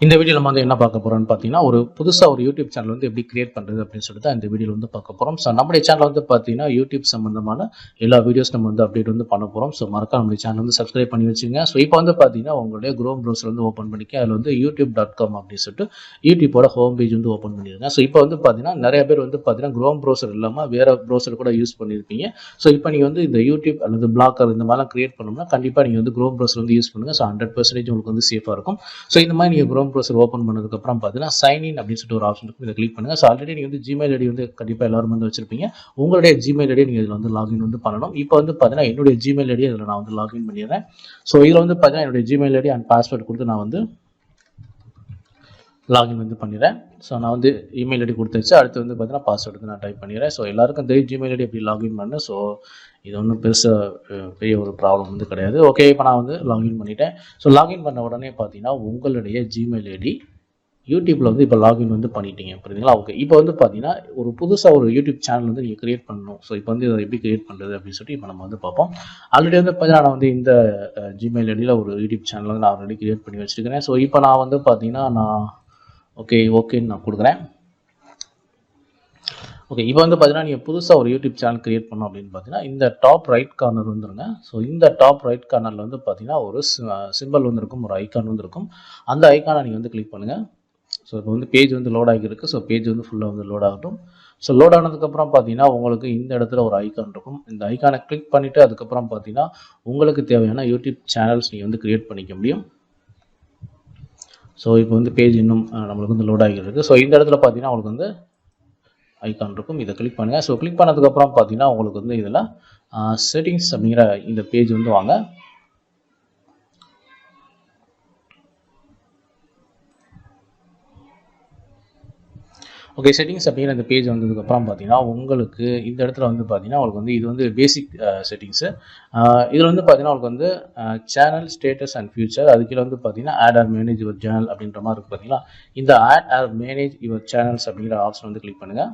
இந்த வீடியோல நம்ம வந்து என்ன பார்க்க போறோம்னு பார்த்தீங்கன்னா ஒரு புதுசா ஒரு YouTube சேனல் வந்து எப்படி கிரியேட் பண்றது அப்படின்னு சொல்லிட்டு இந்த வீடியோல வந்து பார்க்க போறோம். ஸோ நம்மளுடைய சேனல் வந்து பார்த்தீங்கன்னா YouTube சம்பந்தமான எல்லா வீடியோஸ் நம்ம வந்து அப்டேட் வந்து பண்ண போறோம். ஸோ மறக்காம நம்மளுடைய சேனல் வந்து சப்ஸ்கிரைப் பண்ணி வச்சுங்க. ஸோ இப்போ வந்து பார்த்தீங்கன்னா உங்களுடைய குரோம் ப்ரௌசர் வந்து ஓப்பன் பண்ணிக்க அதில் வந்து youtube.com அப்படின்னு சொல்லிட்டு யூடியூபோட ஹோம் பேஜ் வந்து ஓப்பன் பண்ணிடுங்க. ஸோ இப்போ வந்து பார்த்தீங்கன்னா நிறைய பேர் வந்து பார்த்தீங்கன்னா குரோம் ப்ரௌசர் இல்லாமல் வேற ப்ரௌசர் கூட யூஸ் பண்ணியிருப்பீங்க. ஸோ இப்போ நீங்கள் வந்து இந்த யூடியூப் அல்லது பிளாக்கர் இந்த மாதிரிலாம் கிரியேட் பண்ணணும்னா கண்டிப்பாக நீங்கள் வந்து குரோம் ப்ரௌசர் வந்து யூஸ் பண்ணுங்க. ஸோ 100% உங்களுக்கு வந்து சேஃபாக இருக்கும். ஸோ இந்த மாதிரி நீங்கள் குரோம் ப்ரௌசர் ஓப்பன் பண்ணது அப்புறம் பார்த்தீங்கன்னா சைன் இன் அப்படின்னு சொல்லிட்டு ஒரு ஆப்ஷன் இருக்கும். இதை கிளிக் பண்ணுங்க. ஸோ ஆல்ரெடி நீங்கள் வந்து ஜிமெயில் ஐடி வந்து கண்டிப்பாக எல்லாரும் வந்து வச்சிருப்பீங்க. உங்களுடைய ஜிமெயில் ஐடி நீங்கள் இதில் வந்து லாகின் வந்து பண்ணணும். இப்போ வந்து பார்த்தீங்கன்னா என்னுடைய ஜிமெயில் ஐடி இதில் நான் வந்து லாகின் பண்ணிடுறேன். ஸோ இதில் வந்து பார்த்தீங்கன்னா என்னுடைய ஜிமெயில் ஐடி அண்ட் பாஸ்வேர்டு கொடுத்து நான் வந்து லாகின் வந்து பண்ணிடுறேன். ஸோ நான் வந்து இமெயில் ஐடி கொடுத்துச்சு. அடுத்து வந்து பார்த்தீங்கன்னா பாஸ்வேர்டு வந்து நான் டைப் பண்ணிடுறேன். ஸோ எல்லாருக்கும் தெரியும் ஜிமெயில் ஐடி எப்படி லாகின் பண்ணேன். ஸோ இது ஒன்றும் பெரிய ஒரு ப்ராப்ளம் வந்து கிடையாது. ஓகே, இப்போ நான் வந்து லாகின் பண்ணிட்டேன். ஸோ லாகின் பண்ண உடனே பார்த்தீங்கன்னா உங்களுடைய ஜிமெயில் ஐடி யூடியூப்பில் வந்து இப்போ லாகின் வந்து பண்ணிட்டீங்க, புரியுதுங்களா? ஓகே, இப்போ வந்து பார்த்தீங்கன்னா ஒரு புதுசாக ஒரு யூடியூப் சேனல் வந்து நீங்கள் கிரியேட் பண்ணணும். ஸோ இப்போ வந்து இதை எப்படி கிரியேட் பண்ணுறது அப்படின்னு சொல்லிட்டு இப்போ நம்ம வந்து பார்ப்போம். ஆல்ரெடி வந்து பார்த்தீங்கன்னா நான் வந்து இந்த ஜிமெயில் ஐடியில் ஒரு யூடியூப் சேனல் வந்து நான் ஆல்ரெடி கிரியேட் பண்ணி வச்சுருக்கிறேன். ஸோ இப்போ நான் வந்து பார்த்தீங்கன்னா நான் ஓகேன்னு நான் கொடுக்குறேன். ஓகே, இப்போ வந்து பார்த்தீங்கன்னா நீங்கள் புதுசாக ஒரு யூடியூப் சேனல் கிரியேட் பண்ணணும் அப்படின்னு பார்த்தீங்கன்னா இந்த டாப் ரைட் கார்னர் வந்துருங்க. ஸோ இந்த டாப் ரைட் கார்னரில் வந்து பார்த்தீங்கன்னா ஒரு சிம்பிள் வந்து இருக்கும், ஒரு ஐக்கான் வந்து இருக்கும். அந்த ஐக்கானை நீங்கள் வந்து கிளிக் பண்ணுங்கள். ஸோ இப்போ வந்து பேஜ் வந்து லோட் ஆகியிருக்கு. ஸோ பேஜ் வந்து ஃபுல்லாக வந்து லோட் ஆகட்டும். ஸோ லோட் ஆனதுக்கப்புறம் பார்த்தீங்கன்னா உங்களுக்கு இந்த இடத்துல ஒரு ஐக்கான் இருக்கும். இந்த ஐக்கானை கிளிக் பண்ணிவிட்டு அதுக்கப்புறம் பார்த்தீங்கன்னா உங்களுக்கு தேவையான யூடியூப் சேனல்ஸ் நீங்கள் வந்து கிரியேட் பண்ணிக்க முடியும். ஸோ இப்போ வந்து பேஜ் இன்னும் நம்மளுக்கு வந்து லோட் ஆகியிருக்கு. ஸோ இந்த இடத்துல பார்த்தீங்கன்னா உங்களுக்கு வந்து ஐக்கான் இருக்கும். இதை கிளிக் பண்ணுங்கள். ஸோ கிளிக் பண்ணதுக்கப்புறம் பார்த்தீங்கன்னா உங்களுக்கு வந்து இதில் செட்டிங்ஸ் அப்படிங்கிற இந்த பேஜ் வந்து வாங்க. ஓகே, செட்டிங்ஸ் அப்படிங்கிற இந்த பேஜ் வந்ததுக்கப்புறம் பார்த்தீங்கன்னா உங்களுக்கு இந்த இடத்துல வந்து பார்த்தீங்கன்னா உங்களுக்கு வந்து இது வந்து பேசிக் செட்டிங்ஸு. இதில் வந்து பார்த்தீங்கன்னா உங்களுக்கு வந்து சேனல் ஸ்டேட்டஸ் அண்ட் ஃபியூச்சர், அதுக்கு வந்து பார்த்தீங்கன்னா add or manage your channel அப்படின்ற மாதிரி இருக்குது. பார்த்தீங்கன்னா இந்த add or manage your channels அப்படிங்கிற ஆப்ஷன் வந்து கிளிக் பண்ணுங்கள்.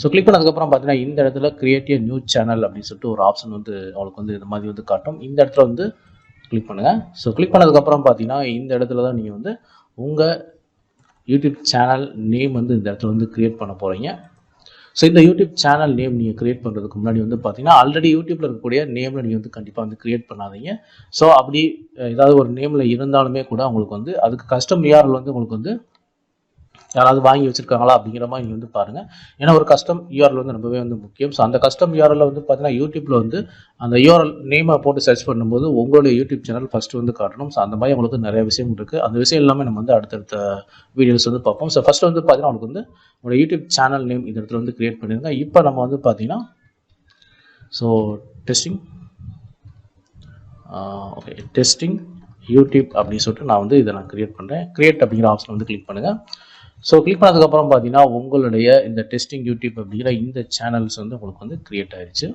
ஸோ கிளிக் பண்ணதுக்கப்புறம் பார்த்தீங்கன்னா இந்த இடத்துல கிரியேட் எ நியூ சேனல் அப்படின்னு சொல்லிட்டு ஒரு ஆப்ஷன் வந்து அவங்களுக்கு வந்து இந்த மாதிரி வந்து காட்டும். இந்த இடத்துல வந்து கிளிக் பண்ணுங்கள். ஸோ கிளிக் பண்ணதுக்கப்புறம் பார்த்தீங்கன்னா இந்த இடத்துல தான் நீங்கள் வந்து உங்கள் யூடியூப் சேனல் நேம் வந்து இந்த இடத்துல வந்து கிரியேட் பண்ண போகிறீங்க. ஸோ இந்த யூடியூப் சேனல் நேம் நீங்கள் கிரியேட் பண்ணுறதுக்கு முன்னாடி வந்து பார்த்தீங்கன்னா ஆல்ரெடி யூடியூப்பில் இருக்கக்கூடிய நேமில் நீங்கள் வந்து கண்டிப்பாக வந்து கிரியேட் பண்ணாதீங்க. ஸோ அப்படி ஏதாவது ஒரு நேமில் இருந்தாலுமே கூட உங்களுக்கு வந்து அதுக்கு கஸ்டம் யூஆர்எல் வந்து உங்களுக்கு வந்து யாராவது வாங்கி வச்சிருக்காங்களா அப்படிங்கிற மாதிரி நீங்கள் வந்து பாருங்கள். ஏன்னா ஒரு கஸ்டம் யூஆர்எல் வந்து ரொம்பவே வந்து முக்கியம். ஸோ அந்த கஸ்டம் யூஆர்எல் வந்து பார்த்தீங்கன்னா யூடியூப்பில் வந்து அந்த யூஆர்எல் நேமை போட்டு சர்ச் பண்ணும்போது உங்களுடைய யூடியூப் சேனல் ஃபஸ்ட்டு வந்து காட்டணும். ஸோ அந்த மாதிரி உங்களுக்கு நிறைய விஷயங்கள் இருக்குது. அந்த விஷயம் எல்லாமே நம்ம வந்து அடுத்தடுத்த வீடியோஸ் வந்து பார்ப்போம். ஸோ ஃபஸ்ட்டு வந்து பார்த்தீங்கன்னா உங்களுக்கு வந்து உங்களோட யூடியூப் சேனல் நேம் இந்த இடத்துல வந்து கிரியேட் பண்ணிடுங்க. இப்போ நம்ம வந்து பார்த்தீங்கன்னா ஸோ டெஸ்டிங் யூடியூப் அப்படின்னு சொல்லிட்டு நான் வந்து இதை நான் கிரியேட் பண்ணுறேன். கிரியேட் அப்படிங்கிற ஆப்ஷன் வந்து கிளிக் பண்ணுங்கள். ஸோ கிளிக் பண்ணதுக்கப்புறம் பார்த்தீங்கன்னா உங்களுடைய இந்த டெஸ்டிங் யூடியூப் அப்படிங்கிற இந்த சேனல்ஸ் வந்து உங்களுக்கு வந்து கிரியேட் ஆயிடுச்சு.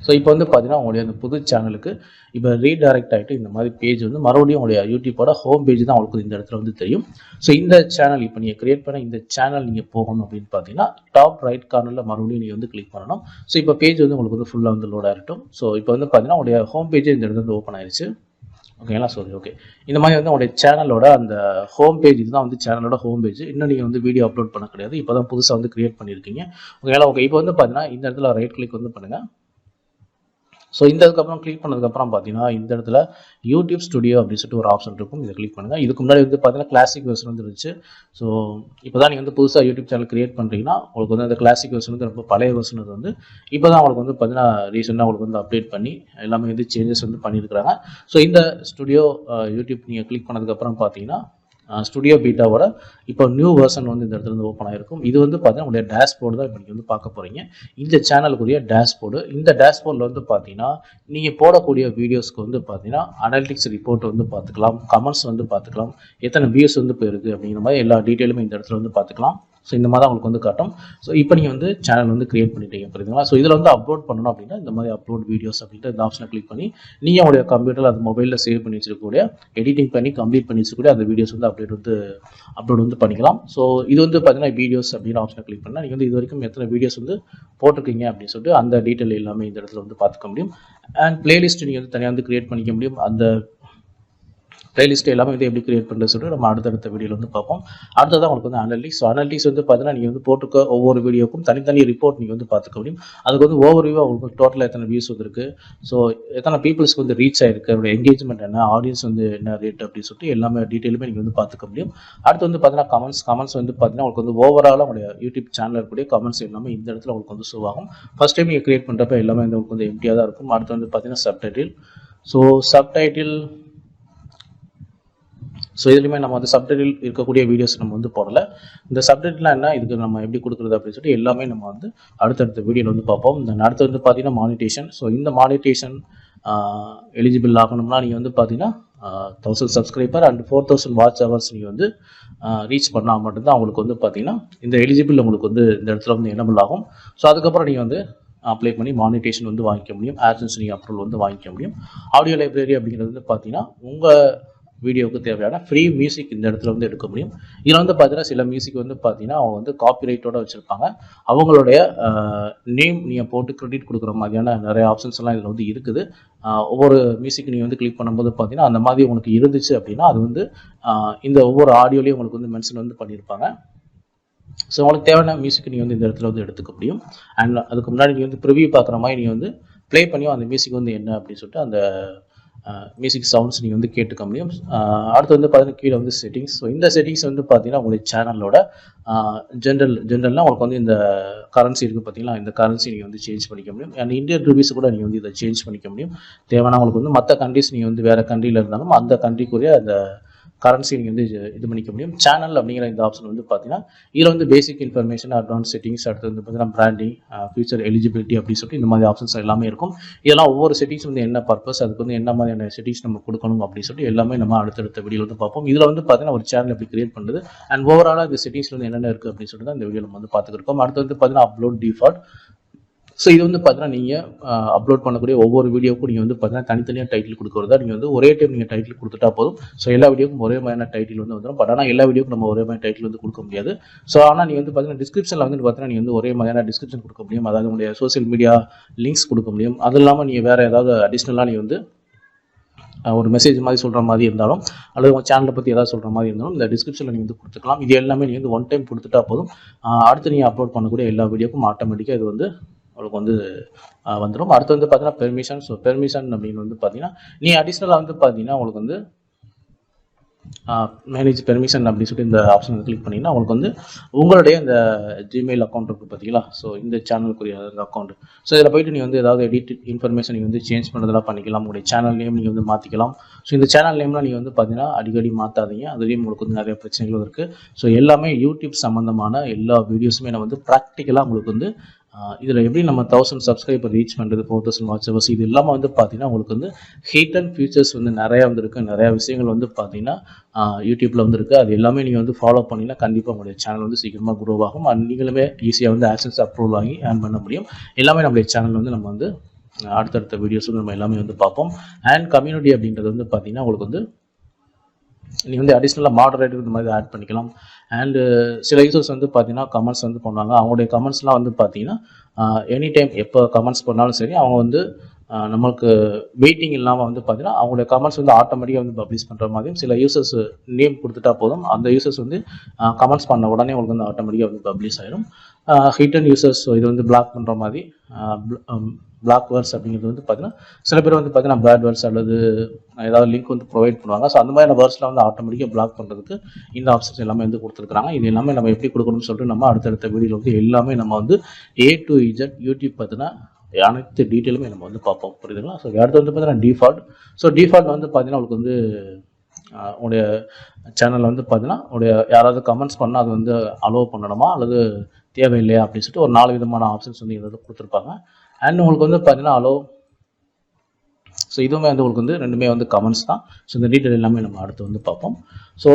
ஸோ இப்போ வந்து பார்த்தீங்கன்னா உங்களுடைய அந்த புது சேனலுக்கு இப்போ ரீடைரக்ட் ஆகிட்டு இந்த மாதிரி பேஜ் வந்து மறுபடியும் உங்களுடைய யூடியூப்போட ஹோம் பேஜ் தான் உங்களுக்கு இந்த இடத்துல வந்து தெரியும். ஸோ இந்த சேனல் இப்போ நீங்கள் கிரியேட் பண்ண இந்த சேனல் நீங்கள் போகணும் அப்படின்னு பார்த்தீங்கன்னா டாப் ரைட் கார்னரில் மறுபடியும் நீங்கள் வந்து கிளிக் பண்ணணும். ஸோ இப்போ பேஜ் வந்து உங்களுக்கு வந்து ஃபுல்லாக வந்து லோட் ஆகிட்டும். ஸோ இப்போ வந்து பார்த்தீங்கன்னா உங்களுடைய ஹோம் பேஜ் இந்த இடத்துல வந்து ஓப்பன் ஆயிடுச்சு. ஓகேங்களா? ஸோ ஓகே, இந்த மாதிரி வந்து உங்களுடைய சேனலோட அந்த ஹோம் பேஜ் இதுதான் வந்து சேனலோட ஹோம் பேஜ். இன்னும் நீங்கள் வந்து வீடியோ அப்லோட் பண்ண கிடையாது. இப்போ தான் புதுசாக வந்து கிரியேட் பண்ணியிருக்கீங்க. ஓகேங்களா? ஓகே, இப்போ வந்து பார்த்தீங்கன்னா இந்த இடத்துல ரைட் கிளிக் வந்து பண்ணுங்கள். ஸோ இந்த இதுக்கப்புறம் கிளிக் பண்ணதுக்கப்புறம் பார்த்தீங்கன்னா இந்த இடத்துல யூடியூப் ஸ்டுடியோ அப்படின்னு சொல்லிட்டு ஒரு ஆப்ஷன் இருக்கும். இதை கிளிக் பண்ணுங்கள். இதுக்கு முன்னாடி வந்து பார்த்தீங்கன்னா கிளாசிக் வெர்ஷன் வந்து இருந்துச்சு. ஸோ இப்போ தான் நீங்கள் வந்து புதுசாக யூடியூப் சேனல் கிரியேட் பண்ணுறீங்கன்னா உங்களுக்கு வந்து அந்த கிளாசிக் வெர்ஷன் வந்து ரொம்ப பழைய வெர்ஷன் வந்து இப்போ தான் உங்களுக்கு வந்து பார்த்தீங்கன்னா ரீசெண்டாக உங்களுக்கு வந்து அப்டேட் பண்ணி எல்லாமே வந்து சேஞ்சஸ் வந்து பண்ணியிருக்கிறாங்க. ஸோ இந்த ஸ்டுடியோ யூடியூப் நீங்கள் கிளிக் பண்ணதுக்கப்புறம் பார்த்தீங்கன்னா ஸ்டுடியோ பீட்டாவோட இப்போ நியூ வெர்ஷன் வந்து இந்த இடத்துல வந்து ஓப்பன் ஆகிருக்கும். இது வந்து பார்த்தீங்கன்னா உங்களுடைய டேஷ்போர்டு தான் இப்போ நீங்கள் வந்து பார்க்க போகிறீங்க. இந்த சேனலுக்குரிய டேஷ்போர்டு. இந்த டேஷ்போர்டில் வந்து பார்த்தீங்கன்னா நீங்கள் போடக்கூடிய வீடியோஸ்க்கு வந்து பார்த்தீங்கன்னா அனாலிட்டிக்ஸ் ரிப்போர்ட் வந்து பார்த்துக்கலாம், கமெண்ட்ஸ் வந்து பார்த்துக்கலாம், எத்தனை வியூஸ் வந்து போயிருக்கு அப்படிங்கிற மாதிரி எல்லா டீட்டெயிலுமே இந்த இடத்துல வந்து பார்த்துக்கலாம். ஸோ இந்த மாதிரி தான் உங்களுக்கு வந்து காட்டும். ஸோ இப்போ நீங்கள் வந்து சேனல் வந்து கிரியேட் பண்ணிட்டீங்க, புரியுதுங்களா? ஸோ இதில் வந்து அப்லோட் பண்ணணும் அப்படின்னா இந்த மாதிரி அப்லோட் வீடியோஸ் அப்படின்ட்டு இந்த ஆப்ஷனை கிளிக் பண்ணி நீங்கள் உங்களுடைய கம்ப்யூட்டரில் அது மொபைலில் சேவ் பண்ணி வச்சிருக்கக்கூடிய எடிட்டிங் பண்ணி கம்ப்ளீட் பண்ணி வச்சிருக்கக்கூடிய அந்த வீடியோஸ் வந்து அப்லோட் வந்து பண்ணிக்கலாம். ஸோ இது வந்து பார்த்தீங்கன்னா வீடியோஸ் அப்படிங்கிற ஆப்ஷனை கிளிக் பண்ணால் நீங்கள் வந்து இது வரைக்கும் எத்தனை வீடியோஸ் வந்து போட்டிருக்கீங்க அப்படின்னு சொல்லிட்டு அந்த டீட்டெயில் எல்லாமே இந்த இடத்துல வந்து பார்த்துக்க முடியும். அண்ட் பிளேலிஸ்ட் நீங்கள் வந்து தனியாக வந்து கிரியேட் பண்ணிக்க முடியும். அந்த பிளேலிஸ்ட் எல்லாமே வந்து எப்படி கிரியேட் பண்ணுறது சொல்லிட்டு நம்ம அடுத்தடுத்த வீடியோவில் வந்து பார்ப்போம். அடுத்ததான் உங்களுக்கு வந்து அனலிட்டிக்ஸ். ஸோ அனலிட்டிக்ஸ் வந்து பார்த்தீங்கன்னா நீங்கள் வந்து போட்டுக்க ஒவ்வொரு வீடியோக்கும் தனித்தனி ரிப்போர்ட் நீங்கள் வந்து பார்த்துக்க முடியும். அதுக்கு வந்து ஓவர் வியூவாக உங்களுக்கு டோட்டலாக எத்தனை வியூஸ் வந்துருக்கு, ஸோ எத்தனை பீப்புள்ஸ்க்கு வந்து ரீச் ஆயிருக்கு, அவருடைய என்கேஜ்மெண்ட் என்ன, ஆடியன்ஸ் வந்து என்ன ரேட் அப்படின்னு சொல்லிட்டு எல்லாமே டீட்டெயிலுமே நீங்கள் வந்து பார்த்துக்க முடியும். அடுத்து வந்து பார்த்தீங்கன்னா கமெண்ட்ஸ் வந்து பார்த்தீங்கன்னா உங்களுக்கு வந்து ஓவராலாக உங்களுடைய யூடியூப் சேனல் இருக்கக்கூடிய கமெண்ட்ஸ் எல்லாமே இந்த இடத்துல உங்களுக்கு வந்து ஷோ ஆகும். ஃபர்ஸ்ட் டைம் நீங்கள் கிரியேட் பண்ணுறப்ப எல்லாமே வந்து உங்களுக்கு வந்து எம்டியாக தான் இருக்கும். அடுத்து வந்து பார்த்தீங்கன்னா சப்டைட்டில். ஸோ இதுலையுமே நம்ம வந்து சப்டைட்டில் இருக்கக்கூடிய வீடியோஸ் நம்ம வந்து போடல. இந்த சப்டைட்டிலாம் என்ன, இதுக்கு நம்ம எப்படி கொடுக்குறது அப்படின்னு சொல்லிட்டு எல்லாமே நம்ம வந்து அடுத்தடுத்த வீடியோவில் வந்து பார்ப்போம். அடுத்து வந்து பார்த்தீங்கன்னா மானிட்டேஷன். ஸோ இந்த மானிட்டேஷன் எலிஜிபிள் ஆகணும்னா நீங்கள் வந்து பார்த்தீங்கன்னா 1000 சப்ஸ்கிரைபர் அண்ட் 4000 வாட்ச் ஹவர்ஸ் நீங்கள் வந்து ரீச் பண்ணால் மட்டும்தான் அவங்களுக்கு வந்து பார்த்தீங்கன்னா இந்த எலிஜிபிள் உங்களுக்கு வந்து இந்த இடத்துல வந்து எனபிள் ஆகும். ஸோ அதுக்கப்புறம் நீங்கள் வந்து அப்ளை பண்ணி மானிட்டேஷன் வந்து வாங்கிக்க முடியும். ஆட்சன்ஸ் நீங்கள் அப்ரூவல் வந்து வாங்கிக்க முடியும். ஆடியோ லைப்ரரி அப்படிங்கிறது வந்து பார்த்தீங்கன்னா உங்கள் வீடியோவுக்கு தேவையான ஃப்ரீ மியூசிக் இந்த இடத்துல வந்து எடுக்க முடியும். இதில் வந்து பார்த்தீங்கன்னா சில மியூசிக் வந்து பார்த்தீங்கன்னா அவங்க வந்து காப்பிரைட்டோட வச்சுருப்பாங்க. அவங்களுடைய நேம் நீங்கள் போட்டு கிரெடிட் கொடுக்குற மாதிரியான நிறைய ஆப்ஷன்ஸ் எல்லாம் இதில் வந்து இருக்குது. ஒவ்வொரு மியூசிக் நீங்கள் வந்து கிளிக் பண்ணும்போது பார்த்தீங்கன்னா அந்த மாதிரி உங்களுக்கு இருந்துச்சு அப்படின்னா அது வந்து இந்த ஒவ்வொரு ஆடியோலையும் உங்களுக்கு வந்து மென்ஷன் வந்து பண்ணியிருப்பாங்க. ஸோ உங்களுக்கு தேவையான மியூசிக் நீங்கள் வந்து இந்த இடத்துல வந்து எடுத்துக்க முடியும். அண்ட் அதுக்கு முன்னாடி நீங்கள் வந்து ப்ரிவியூ பார்க்குற மாதிரி நீங்கள் வந்து ப்ளே பண்ணியும் அந்த மியூசிக் வந்து என்ன அப்படின்னு சொல்லிட்டு அந்த மியூசிக் சவுண்ட்ஸ் நீங்கள் வந்து கேட்டுக்க முடியும். அடுத்து வந்து பார்த்தீங்கன்னா கீழே வந்து செட்டிங்ஸ். ஸோ இந்த செட்டிங்ஸ் வந்து பார்த்தீங்கன்னா உங்களுக்கு சேனலோட ஜென்ரல்னால் உங்களுக்கு வந்து இந்த கரன்சி இருக்குது பார்த்தீங்களா, இந்த கரன்சி நீங்கள் வந்து சேஞ்ச் பண்ணிக்க முடியும். அண்ட் இந்தியன் ருபீஸ் கூட நீங்கள் வந்து இதை சேஞ்ச் பண்ணிக்க முடியும். தேவையான உங்களுக்கு வந்து மற்ற கண்ட்ரிஸ் நீங்கள் வந்து வேறு கண்ட்ரியில் இருந்தாலும் அந்த கண்ட்ரிக்குரிய அந்த கரன்சி நீங்கள் வந்து இது பண்ணிக்க முடியும். சேனல் அப்படிங்கிற இந்த ஆப்ஷன் வந்து பார்த்தீங்கன்னா இதில் வந்து பேசிக் இன்ஃபர்மேஷன், அட்வான்ஸ் செட்டிங்ஸ், அடுத்து வந்து பார்த்தீங்கன்னா பிராண்டிங், ஃபியூச்சர் எலிஜிபிலிட்டி அப்படின்னு சொல்லிட்டு இந்த மாதிரி ஆப்ஷன்ஸ் எல்லாமே இருக்கும். இதெல்லாம் ஒவ்வொரு செட்டிங்ஸ் வந்து என்ன பர்பஸ், அதுக்கு வந்து என்ன மாதிரியான செட்டிங்ஸ் நம்ம கொடுக்கணும் அப்படின்னு சொல்லிட்டு எல்லாமே நம்ம அடுத்தடுத்த வீடியோவில் வந்து பார்ப்போம். இதில் வந்து பார்த்தீங்கன்னா ஒரு சேனல் எப்படி கிரியேட் பண்ணுறது அண்ட் ஓவராலாக இந்த செட்டிங்ஸில் வந்து என்னென்ன இருக்குது அப்படின்னு சொல்லிட்டு தான் இந்த வீடியோ நம்ம வந்து பார்த்துருக்கோம். அடுத்து வந்து பார்த்தீங்கன்னா அப்லோட் டிஃபால்ட். ஸோ இது வந்து பார்த்தீங்கன்னா நீங்கள் அப்லோட் பண்ணக்கூடிய ஒவ்வொரு வீடியோக்கும் நீங்கள் வந்து பார்த்தீங்கன்னா தனித்தனியாக டைட்டில் கொடுக்குறதா, நீங்கள் வந்து ஒரே டைம் நீங்கள் டைட்டில் கொடுத்துட்டா போதும். ஸோ எல்லா வீடியோக்கும் ஒரே மாதிரியான டைட்டில் வந்து வந்துடும். பட் ஆனால் எல்லா வீடியோக்கும் நம்ம ஒரே மாதிரி டைட்டில் வந்து கொடுக்க முடியாது. ஸோ ஆனால் நீங்கள் வந்து பார்த்தீங்கன்னா டிஸ்கிரிப்ஷனில் வந்து பார்த்தீங்கன்னா நீங்கள் வந்து ஒரே மாதிரியான டிஸ்கிரிப்ஷன் கொடுக்க முடியும். அதாவது உங்களுடைய சோசியல் மீடியா லிங்க்ஸ் கொடுக்க முடியும். அது இல்லாமல் நீங்கள் வேறு ஏதாவது அடிஷ்னலாக நீங்கள் வந்து ஒரு மெசேஜ் மாதிரி சொல்கிற மாதிரி இருந்தாலும் அல்லது உங்கள் சேனலை பற்றி ஏதாவது சொல்கிற மாதிரி இருந்தாலும் இந்த டிஸ்கிரிப்ஷனில் நீங்கள் வந்து கொடுத்துக்கலாம். இது எல்லாமே நீங்கள் வந்து ஒன் டைம் கொடுத்துட்டா போதும். அடுத்து நீங்கள் அப்லோட் பண்ணக்கூடிய எல்லா வீடியோக்கும் ஆட்டோமேட்டிக்காக இது வந்து உங்களுக்கு வந்து வந்துடும். அடுத்து வந்து பார்த்தீங்கன்னா பெர்மிஷன். ஸோ பெர்மிஷன் அப்படின்னு வந்து பார்த்தீங்கன்னா நீங்கள் அடிஷ்னலாக வந்து பார்த்தீங்கன்னா உங்களுக்கு வந்து மேனேஜ் பெர்மிஷன் அப்படின்னு சொல்லிட்டு இந்த ஆப்ஷன் கிளிக் பண்ணிங்கன்னா உங்களுக்கு வந்து உங்களுடைய இந்த ஜிமெயில் அக்கௌண்ட் இருக்குது பார்த்தீங்களா, ஸோ இந்த சேனலுக்குரிய அக்கௌண்ட். ஸோ இதில் போய்ட்டு நீங்கள் வந்து ஏதாவது எடிட் இன்ஃபர்மேஷன் நீங்கள் வந்து சேஞ்ச் பண்ணுறதெல்லாம் பண்ணிக்கலாம். உங்களுடைய சேனல் நேம் நீங்கள் வந்து மாற்றிக்கலாம். ஸோ இந்த சேனல் நேம்லாம் நீங்கள் வந்து பார்த்தீங்கன்னா அடிக்கடி மாற்றாதீங்க, அதுலேயும் உங்களுக்கு வந்து நிறைய பிரச்சனைகளும் இருக்குது. ஸோ எல்லாமே யூடியூப் சம்மந்தமான எல்லா வீடியோஸுமே நான் வந்து ப்ராக்டிக்கலாக உங்களுக்கு வந்து இதில் எப்படி நம்ம 1000 சப்ஸ்கிரைபர் ரீச் பண்ணுறது, 4000 வாட்ச் ஹவர்ஸ், இது இல்லாமல் வந்து பார்த்தீங்கன்னா உங்களுக்கு வந்து ஹிடன் ஃபியூச்சர்ஸ் வந்து நிறையா வந்துருக்கு. நிறையா விஷயங்கள் வந்து பார்த்தீங்கன்னா யூடியூப்பில் வந்து இருக்குது. அது எல்லாமே நீங்கள் வந்து ஃபாலோ பண்ணிங்கன்னா கண்டிப்பாக உங்களுடைய சேனல் வந்து சீக்கிரமாக குரோ ஆகும். நீங்களுமே ஈஸியாக வந்து ஆட்சன்ஸ் அப்ரூவல் வாங்கி ஏர்ன் பண்ண முடியும். எல்லாமே நம்மளுடைய சேனல் வந்து நம்ம வந்து அடுத்தடுத்த வீடியோஸ் வந்து நம்ம எல்லாமே வந்து பார்ப்போம். அண்ட் கம்யூனிட்டி அப்படின்றது வந்து பார்த்தீங்கன்னா உங்களுக்கு வந்து நீங்கள் வந்து அடிஷ்னலாக மாடரேட்டர் இந்த மாதிரி ஆட் பண்ணிக்கலாம். அண்டு சில யூசர்ஸ் வந்து பார்த்தீங்கன்னா கமெண்ட்ஸ் வந்து பண்ணுவாங்க. அவங்களுடைய கமெண்ட்ஸ்லாம் வந்து பார்த்தீங்கன்னா எனி டைம் எப்போ கமெண்ட்ஸ் பண்ணாலும் சரி அவங்க வந்து நம்மளுக்கு வெயிட்டிங் இல்லாமல் வந்து பார்த்தீங்கன்னா அவங்களுடைய கமெண்ட்ஸ் வந்து ஆட்டோமேட்டிக்காக வந்து பப்ளிஷ் பண்ணுற மாதிரியும் சில யூசர்ஸ் நேம் கொடுத்துட்டா போதும், அந்த யூசர்ஸ் வந்து கமெண்ட்ஸ் பண்ண உடனே உங்களுக்கு வந்து ஆட்டோமேட்டிக்காக வந்து பப்ளிஷ் ஆயிடும். ஹிடன் யூசர்ஸ் இது வந்து பிளாக் பண்ணுற மாதிரி பிளாக் வேர்ட்ஸ் அப்படிங்கிறது வந்து பார்த்தீங்கன்னா சில பேர் வந்து பார்த்தீங்கன்னா பேட் வேர்ட்ஸ் அல்லது ஏதாவது லிங்க் வந்து ப்ரொவைட் பண்ணுவாங்க. ஸோ அந்த மாதிரியான வேர்ட்ஸ்லாம் வந்து ஆட்டோமேட்டிக்காக பிளாக் பண்ணுறதுக்கு இந்த ஆப்ஷன்ஸ் எல்லாமே வந்து கொடுத்துருக்காங்க. இது எல்லாமே நம்ம எப்படி கொடுக்கணும்னு சொல்லிட்டு நம்ம அடுத்தடுத்த வீடியோவில் வந்து எல்லாமே நம்ம வந்து A to Z யூடியூப் பார்த்தினா அனைத்து டீட்டெயிலுமே நம்ம வந்து பார்ப்போம், புரியுதுங்களா. ஸோ அடுத்து வந்து பார்த்தீங்கன்னா டிஃபால்ட். ஸோ டிஃபால்ட் வந்து பார்த்தீங்கன்னா உங்களுக்கு வந்து உங்களுடைய சேனலில் வந்து பார்த்தீங்கன்னா உங்களுடைய யாராவது கமெண்ட்ஸ் பண்ணால் அது வந்து அலோவ் பண்ணணுமா அல்லது தேவையில்லையா அப்படின்னு சொல்லிட்டு ஒரு 4 விதமான ஆப்ஷன்ஸ் வந்து இதில் கொடுத்துருப்பாங்க. அண்ட் உங்களுக்கு வந்து பார்த்தீங்கன்னா அலோவ். ஸோ இதுவுமே வந்து உங்களுக்கு வந்து ரெண்டுமே வந்து கமெண்ட்ஸ் தான். ஸோ இந்த டீட்டெயில் எல்லாமே நம்ம அடுத்து வந்து பார்ப்போம். ஸோ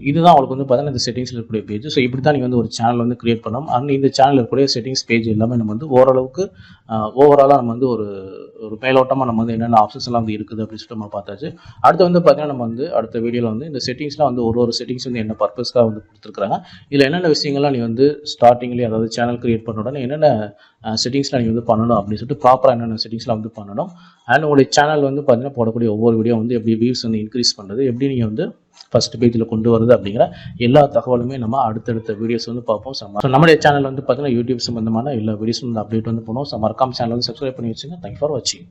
இதுதான் உங்களுக்கு வந்து பார்த்தீங்கன்னா இந்த செட்டிங்ஸில் இருக்கக்கூடிய பேஜ். ஸோ இப்படி தான் நீங்கள் வந்து ஒரு சேனல் வந்து கிரியேட் பண்ணணும். அண்ட் இந்த சேனலில் இருக்கக்கூடிய செட்டிங்ஸ் பேஜ் எல்லாமே நம்ம வந்து ஓரளவுக்கு ஓவராலாக நம்ம வந்து ஒரு மேலோட்டமாக நம்ம வந்து என்னென்ன ஆப்ஷன்ஸ் எல்லாம் வந்து இருக்குது அப்படின்னு சொல்லிட்டு நம்ம பார்த்தாச்சு. அடுத்து வந்து பார்த்தீங்கன்னா நம்ம வந்து அடுத்த வீடியோவில் வந்து இந்த செட்டிங்ஸ்லாம் வந்து ஒரு செட்டிங்ஸ் வந்து என்ன பர்பஸ்க்காக வந்து கொடுத்துருக்காங்க, இதில் என்னென்ன விஷயங்கள்லாம் நீ வந்து ஸ்டார்டிங்லேயே அதாவது சேனல் கிரியேட் பண்ண உடனே என்னென்ன செட்டிங்ஸில் நீங்கள் வந்து பண்ணணும் அப்படின்னு சொல்லிட்டு ப்ராப்பராக என்னென்ன செட்டிங்ஸில் வந்து பண்ணணும். அண்ட் உங்களுடைய சேனல் வந்து பார்த்தீங்கன்னா போடக்கூடிய ஒவ்வொரு வீடியோ வந்து எப்படி வியூஸ் வந்து இன்க்ரீஸ் பண்ணுறது, எப்படி நீங்கள் வந்து ஃபஸ்ட் பேஜில் கொண்டு வருது அப்படிங்கிற எல்லா தகவலுமே நம்ம அடுத்தடுத்த வீடியோஸ் வந்து பார்ப்போம். ஸோ நம்முடைய சேனல் வந்து பார்த்தீங்கன்னா யூடியூப் சம்பந்தமான எல்லா வீடியோஸும் வந்து அப்டேட் வந்து பண்ணுவோம். ஸோ மறக்காம சேனல் வந்து சப்ஸ்கிரைப் பண்ணி வச்சுங்க. தேங்க்யூ ஃபார் வாட்சிங்.